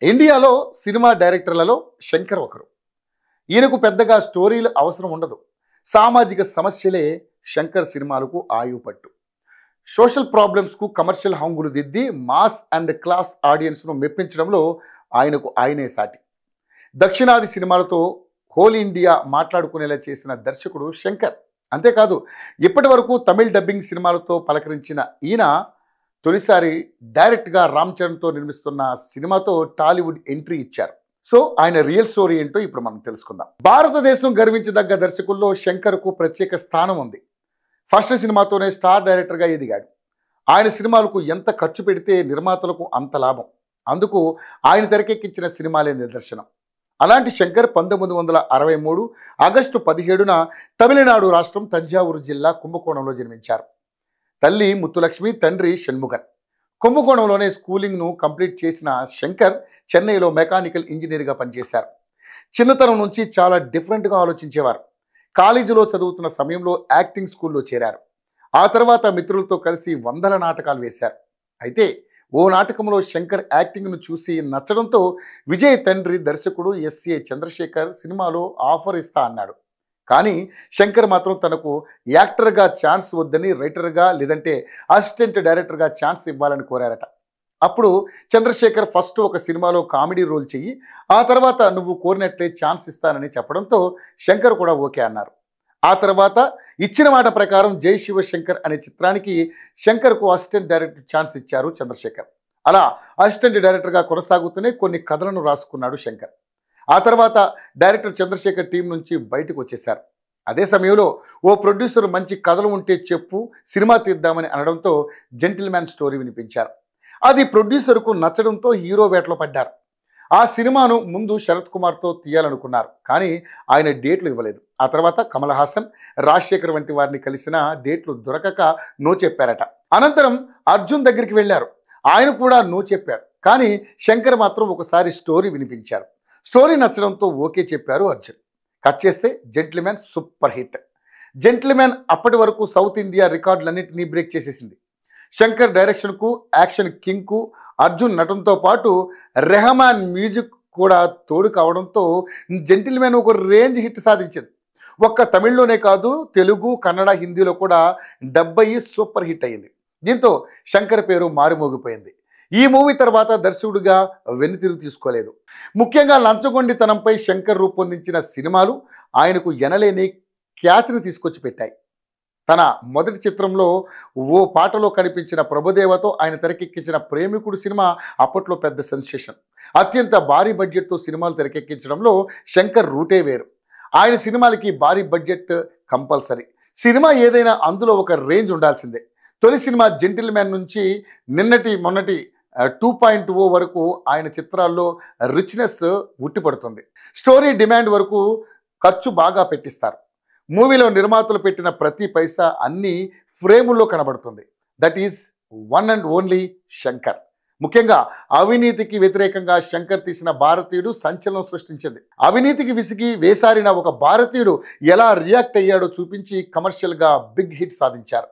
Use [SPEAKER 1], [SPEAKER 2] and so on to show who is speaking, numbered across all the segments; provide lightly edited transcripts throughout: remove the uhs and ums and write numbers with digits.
[SPEAKER 1] ఇండియాలో సినిమా డైరెక్టర్లలో శంకర్ ఒకరు. ఈయనకు పెద్దగా స్టోరీలు అవసరం ఉండదు. సామాజిక సమస్యలే శంకర్ సినిమాలకు ఆయువు పట్టు. సోషల్ ప్రాబ్లమ్స్కు కమర్షియల్ హంగులు దిద్ది మాస్ అండ్ క్లాస్ ఆడియన్స్ను మెప్పించడంలో ఆయనకు ఆయనే సాటి. దక్షిణాది సినిమాలతో హోల్ ఇండియా మాట్లాడుకునేలా చేసిన దర్శకుడు శంకర్. అంతేకాదు, ఇప్పటి వరకు తమిళ్ డబ్బింగ్ సినిమాలతో పలకరించిన ఈయన తొలిసారి డైరెక్ట్గా రామ్ చరణ్తో నిర్మిస్తున్న సినిమాతో టాలీవుడ్ ఎంట్రీ ఇచ్చారు. సో ఆయన రియల్ స్టోరీ ఏంటో ఇప్పుడు మనం తెలుసుకుందాం. భారతదేశం గర్వించదగ్గ దర్శకుల్లో శంకర్కు ప్రత్యేక స్థానం ఉంది. ఫస్ట్ సినిమాతోనే స్టార్ డైరెక్టర్గా ఎదిగాడు. ఆయన సినిమాలకు ఎంత ఖర్చు పెడితే నిర్మాతలకు అంత లాభం. అందుకు ఆయన తెరకెక్కించిన సినిమాలే నిదర్శనం. అలాంటి శంకర్ 1963 ఆగస్టు 17న తమిళనాడు రాష్ట్రం తంజావూరు జిల్లా కుంభకోణంలో జన్మించారు. తల్లి ముత్తులక్ష్మి, తండ్రి షణ్ముగన్. కుంభకోణంలోనే స్కూలింగ్ను కంప్లీట్ చేసిన శంకర్ చెన్నైలో మెకానికల్ ఇంజనీర్గా పనిచేశారు. చిన్నతనం నుంచి చాలా డిఫరెంట్గా ఆలోచించేవారు. కాలేజీలో చదువుతున్న సమయంలో యాక్టింగ్ స్కూల్లో చేరారు. ఆ తర్వాత మిత్రులతో కలిసి వందల నాటకాలు వేశారు. అయితే ఓ నాటకంలో శంకర్ యాక్టింగ్ను చూసి నచ్చడంతో విజయ్ తండ్రి దర్శకుడు ఎస్ఏ చంద్రశేఖర్ సినిమాలో ఆఫర్ ఇస్తా అన్నాడు. కానీ శంకర్ మాత్రం తనకు యాక్టర్గా ఛాన్స్ వద్దని రైటర్గా లేదంటే అసిస్టెంట్ డైరెక్టర్గా ఛాన్స్ ఇవ్వాలని కోరారట. అప్పుడు చంద్రశేఖర్ ఫస్ట్ ఒక సినిమాలో కామెడీ రోల్ చెయ్యి, ఆ తర్వాత నువ్వు కోరినట్లే ఛాన్స్ ఇస్తానని చెప్పడంతో శంకర్ కూడా ఓకే అన్నారు. ఆ తర్వాత ఇచ్చిన మాట ప్రకారం జై శివశంకర్ అనే చిత్రానికి శంకర్కు అసిస్టెంట్ డైరెక్టర్ ఛాన్స్ ఇచ్చారు చంద్రశేఖర్. అలా అసిస్టెంట్ డైరెక్టర్గా కొనసాగుతూనే కొన్ని కథలను రాసుకున్నాడు శంకర్. ఆ తర్వాత డైరెక్టర్ చంద్రశేఖర్ టీం నుంచి బయటకు వచ్చేశారు. అదే సమయంలో ఓ ప్రొడ్యూసర్ మంచి కథలు ఉంటే చెప్పు, సినిమా తీద్దామని అనడంతో జెంటిల్మ్యాన్ స్టోరీ వినిపించారు. అది ప్రొడ్యూసర్కు నచ్చడంతో హీరో వేటలో పడ్డారు. ఆ సినిమాను ముందు శరత్ కుమార్తో తీయాలనుకున్నారు, కానీ ఆయన డేట్లు ఇవ్వలేదు. ఆ తర్వాత కమల్ హాసన్, రాజశేఖర్ వంటి వారిని కలిసిన డేట్లు దొరకక నో చెప్పారట. అనంతరం అర్జున్ దగ్గరికి వెళ్ళారు. ఆయన కూడా నో చెప్పారు. కానీ శంకర్ మాత్రం ఒకసారి స్టోరీ వినిపించారు. స్టోరీ నచ్చడంతో ఓకే చెప్పారు అర్జున్. కట్ చేస్తే జెంటిల్మ్యాన్ సూపర్ హిట్. జెంటిల్మ్యాన్ అప్పటి వరకు సౌత్ ఇండియా రికార్డులన్నింటినీ బ్రేక్ చేసేసింది. శంకర్ డైరెక్షన్కు, యాక్షన్ కింగ్కు అర్జున్ నటనతో పాటు రెహమాన్ మ్యూజిక్ కూడా తోడు కావడంతో జెంటిల్మ్యాన్ ఒక రేంజ్ హిట్ సాధించింది. ఒక్క తమిళ్లోనే కాదు, తెలుగు, కన్నడ, హిందీలో కూడా 70 సూపర్ హిట్ అయ్యింది. దీంతో శంకర్ పేరు మారుమోగిపోయింది. ఈ మూవీ తర్వాత దర్శకుడిగా వెనుతిరుగు తీసుకోలేదు. ముఖ్యంగా లంచగొండితనంపై శంకర్ రూపొందించిన సినిమాలు ఆయనకు ఎనలేని ఖ్యాతిని తీసుకొచ్చి పెట్టాయి. తన మొదటి చిత్రంలో ఓ పాటలో కనిపించిన ప్రభుదేవతో ఆయన తెరకెక్కించిన ప్రేమికుడు సినిమా అప్పట్లో పెద్ద సెన్సేషన్. అత్యంత భారీ బడ్జెట్తో సినిమాలు తెరకెక్కించడంలో శంకర్ రూటే వేరు. ఆయన సినిమాలకి భారీ బడ్జెట్ కంపల్సరీ. సినిమా ఏదైనా అందులో ఒక రేంజ్ ఉండాల్సిందే. తొలి సినిమా జెంటిల్మ్యాన్ నుంచి మొన్నటి 2.0 వరకు ఆయన చిత్రాల్లో రిచ్నెస్ ఉట్టిపడుతుంది. స్టోరీ డిమాండ్ వరకు ఖర్చు బాగా పెట్టిస్తారు. మూవీలో నిర్మాతలు పెట్టిన ప్రతి పైసా అన్ని ఫ్రేముల్లో కనబడుతుంది. That is one and only Shankar. ముఖ్యంగా అవినీతికి వ్యతిరేకంగా శంకర్ తీసిన భారతీయుడు సంచలనం సృష్టించింది. అవినీతికి విసిగి వేసారిన ఒక భారతీయుడు ఎలా రియాక్ట్ అయ్యాడో చూపించి కమర్షియల్గా బిగ్ హిట్ సాధించారు.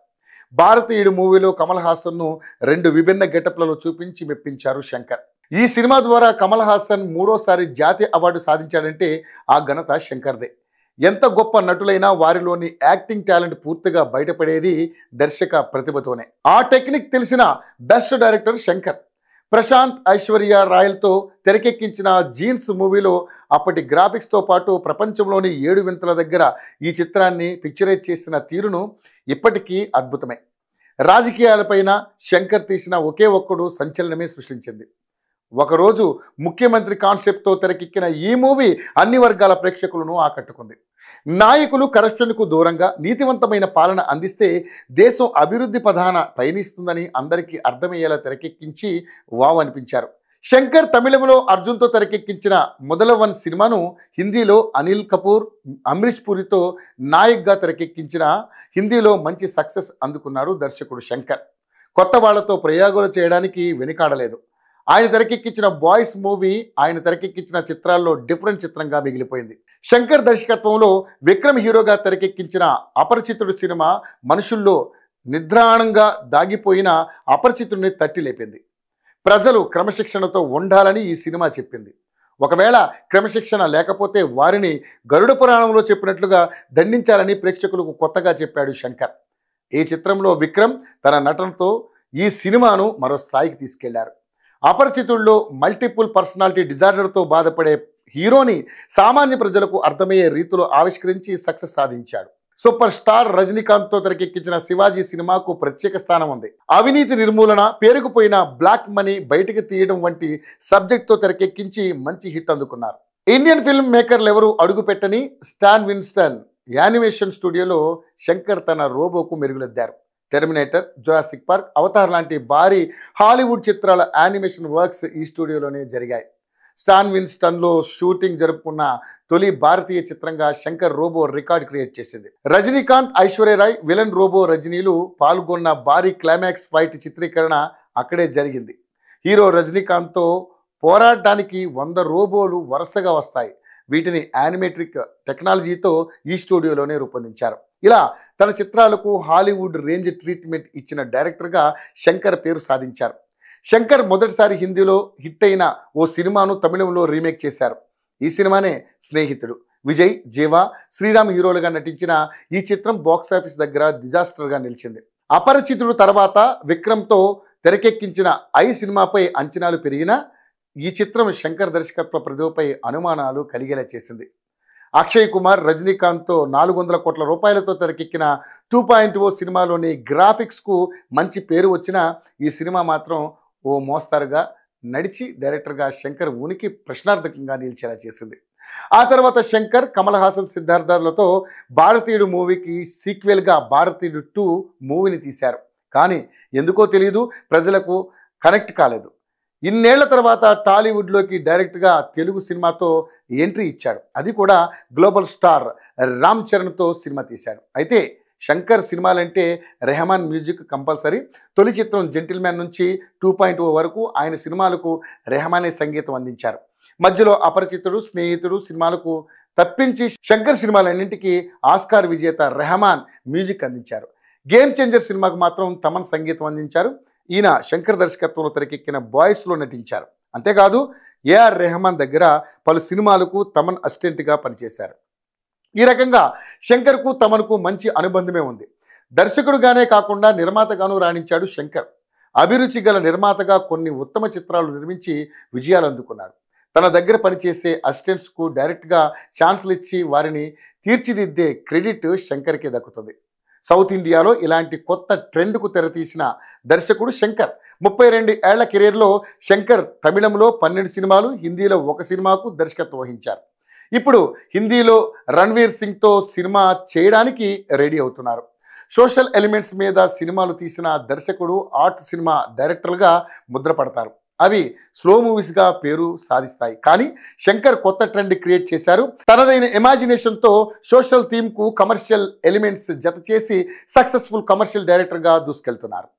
[SPEAKER 1] భారతీయుడు మూవీలో కమల్ హాసన్ను 2 విభిన్న గెటప్లలో చూపించి మెప్పించారు శంకర్. ఈ సినిమా ద్వారా కమల్ హాసన్ 3వ జాతీయ అవార్డు సాధించాడంటే ఆ ఘనత శంకర్దే. ఎంత గొప్ప నటులైనా వారిలోని యాక్టింగ్ టాలెంట్ పూర్తిగా బయటపడేది దర్శక ప్రతిభతోనే. ఆ టెక్నిక్ తెలిసిన బెస్ట్ డైరెక్టర్ శంకర్. ప్రశాంత్, ఐశ్వర్య రాయల్తో తెరకెక్కించిన జీన్స్ మూవీలో అప్పటి గ్రాఫిక్స్తో పాటు ప్రపంచంలోని 7 వింతల దగ్గర ఈ చిత్రాన్ని పిక్చరైజ్ చేసిన తీరును ఇప్పటికీ అద్భుతమే. రాజకీయాలపైన శంకర్ తీసిన ఒకే ఒక్కడు సంచలనమే సృష్టించింది. ఒకరోజు ముఖ్యమంత్రి కాన్సెప్ట్తో తెరకెక్కిన ఈ మూవీ అన్ని వర్గాల ప్రేక్షకులను ఆకట్టుకుంది. నాయకులు కరప్షన్కు దూరంగా నీతివంతమైన పాలన అందిస్తే దేశం అభివృద్ధి పథాన పయనిస్తుందని అందరికీ అర్థమయ్యేలా తెరకెక్కించి వావ్ అనిపించారు. శంకర్ తమిళంలో అర్జున్తో తెరకెక్కించిన మొదలవన్ సినిమాను హిందీలో అనిల్ కపూర్, అమరీష్ పూరితో నాయక్గా తెరకెక్కించిన హిందీలో మంచి సక్సెస్ అందుకున్నాడు దర్శకుడు శంకర్. కొత్త వాళ్లతో ప్రయోగాలు చేయడానికి వెనుకాడలేదు. ఆయన తెరకెక్కించిన బాయ్స్ మూవీ ఆయన తెరకెక్కించిన చిత్రాల్లో డిఫరెంట్ చిత్రంగా మిగిలిపోయింది. శంకర్ దర్శకత్వంలో విక్రమ్ హీరోగా తెరకెక్కించిన అపరిచితుడు సినిమా మనుషుల్లో నిద్రాణంగా దాగిపోయిన అపరిచితుడిని తట్టి లేపింది. ప్రజలు క్రమశిక్షణతో ఉండాలని ఈ సినిమా చెప్పింది. ఒకవేళ క్రమశిక్షణ లేకపోతే వారిని గరుడ పురాణంలో చెప్పినట్లుగా దండించాలని ప్రేక్షకులకు కొత్తగా చెప్పాడు శంకర్. ఈ చిత్రంలో విక్రమ్ తన నటనతో ఈ సినిమాను మరో స్థాయికి తీసుకెళ్లారు. అపరిచితుల్లో మల్టిపుల్ పర్సనాలిటీ డిజార్డర్తో బాధపడే హీరోని సామాన్య ప్రజలకు అర్థమయ్యే రీతిలో ఆవిష్కరించి సక్సెస్ సాధించాడు. సూపర్ స్టార్ రజనీకాంత్తో తెరకెక్కించిన శివాజీ సినిమాకు ప్రత్యేక స్థానం ఉంది. అవినీతి నిర్మూలన, పేరుకుపోయిన బ్లాక్ మనీ బయటకు తీయడం వంటి సబ్జెక్ట్తో తెరకెక్కించి మంచి హిట్ అందుకున్నారు. ఇండియన్ ఫిల్మ్ మేకర్లు ఎవరు అడుగుపెట్టని స్టాన్ విన్స్టన్ యానిమేషన్ స్టూడియోలో శంకర్ తన రోబోకు మెరుగులెద్దారు. టెర్మినేటర్, జురాసిక్ పార్క్, అవతార్ లాంటి భారీ హాలీవుడ్ చిత్రాల యానిమేషన్ వర్క్స్ ఈ స్టూడియోలోనే జరిగాయి. స్టాన్ విన్స్టన్లో షూటింగ్ జరుపుకున్న తొలి భారతీయ చిత్రంగా శంకర్ రోబో రికార్డ్ క్రియేట్ చేసింది. రజనీకాంత్, ఐశ్వర్యరాయ్ విలన్ రోబో రజనీలు పాల్గొన్న భారీ క్లైమాక్స్ ఫైట్ చిత్రీకరణ అక్కడే జరిగింది. హీరో రజనీకాంత్తో పోరాడడానికి 100 రోబోలు వరుసగా వస్తాయి. వీటిని యానిమేట్రిక్ టెక్నాలజీతో ఈ స్టూడియోలోనే రూపొందించారు. ఇలా తన చిత్రాలకు హాలీవుడ్ రేంజ్ ట్రీట్మెంట్ ఇచ్చిన డైరెక్టర్గా శంకర్ పేరు సాధించారు. శంకర్ మొదటిసారి హిందీలో హిట్ అయిన ఓ సినిమాను తమిళంలో రీమేక్ చేశారు. ఈ సినిమానే స్నేహితుడు. విజయ్, జీవా, శ్రీరామ్ హీరోలుగా నటించిన ఈ చిత్రం బాక్సాఫీస్ దగ్గర డిజాస్టర్గా నిలిచింది. అపరిచితుడు తర్వాత విక్రమ్తో తెరకెక్కించిన ఐ సినిమాపై అంచనాలు పెరిగినా ఈ చిత్రం శంకర్ దర్శకత్వ ప్రతిభపై అనుమానాలు కలిగేలా చేసింది. అక్షయ్ కుమార్, రజనీకాంత్తో 400 కోట్ల రూపాయలతో తెరకెక్కిన 2.0 సినిమాలోని గ్రాఫిక్స్కు మంచి పేరు వచ్చినా ఈ సినిమా మాత్రం ఓ మోస్తారుగా నడిచి డైరెక్టర్గా శంకర్ ఉనికి ప్రశ్నార్థకంగా నిలిచేలా చేసింది. ఆ తర్వాత శంకర్, కమల్ హాసన్, సిద్ధార్థలతో భారతీయుడు మూవీకి సీక్వెల్గా భారతీయుడు 2 మూవీని తీశారు. కానీ ఎందుకో తెలియదు, ప్రజలకు కనెక్ట్ కాలేదు. ఇన్నేళ్ల తర్వాత టాలీవుడ్లోకి డైరెక్ట్గా తెలుగు సినిమాతో ఎంట్రీ ఇచ్చాడు. అది కూడా గ్లోబల్ స్టార్ రామ్ చరణ్తో సినిమా తీశాడు. అయితే శంకర్ సినిమాలంటే రెహమాన్ మ్యూజిక్ కంపల్సరీ. తొలి చిత్రం జెంటిల్మ్యాన్ నుంచి 2.0 వరకు ఆయన సినిమాలకు రెహమానే సంగీతం అందించారు. మధ్యలో అపరిచితుడు, స్నేహితుడు సినిమాలకు తప్పించి శంకర్ సినిమాలన్నింటికీ ఆస్కార్ విజేత రెహమాన్ మ్యూజిక్ అందించారు. గేమ్ చేంజర్ సినిమాకు మాత్రం తమన్ సంగీతం అందించారు. ఈయన శంకర్ దర్శకత్వంలో తెరకెక్కిన బాయ్స్లో నటించారు. అంతేకాదు ఏఆర్ రెహమాన్ దగ్గర పలు సినిమాలకు తమన్ అసిస్టెంట్గా పనిచేశారు. ఈ రకంగా శంకర్కు తమన్కు మంచి అనుబంధమే ఉంది. దర్శకుడుగానే కాకుండా నిర్మాతగాను రాణించాడు శంకర్. అభిరుచి గల నిర్మాతగా కొన్ని ఉత్తమ చిత్రాలు నిర్మించి విజయాలు అందుకున్నాడు. తన దగ్గర పనిచేసే అసిస్టెంట్స్కు డైరెక్ట్గా ఛాన్సులు ఇచ్చి వారిని తీర్చిదిద్దే క్రెడిట్ శంకర్కే దక్కుతుంది. సౌత్ ఇండియాలో ఇలాంటి కొత్త ట్రెండ్కు తెరతీసిన దర్శకుడు శంకర్. 32 ఏళ్ల కెరీర్లో శంకర్ తమిళంలో 12 సినిమాలు, హిందీలో 1 సినిమాకు దర్శకత్వం వహించారు. ఇప్పుడు హిందీలో రణ్వీర్ సింగ్తో సినిమా చేయడానికి రెడీ అవుతున్నారు. సోషల్ ఎలిమెంట్స్ మీద సినిమాలు తీసిన దర్శకుడు ఆర్ట్ సినిమా డైరెక్టర్గా ముద్రపడతారు. అవి స్లో మూవీస్గా పేరు సాధిస్తాయి. కానీ శంకర్ కొత్త ట్రెండ్ క్రియేట్ చేశారు. తనదైన ఇమాజినేషన్తో సోషల్ థీమ్కు కమర్షియల్ ఎలిమెంట్స్ జత చేసి సక్సెస్ఫుల్ కమర్షియల్ డైరెక్టర్గా దూసుకెళ్తున్నారు.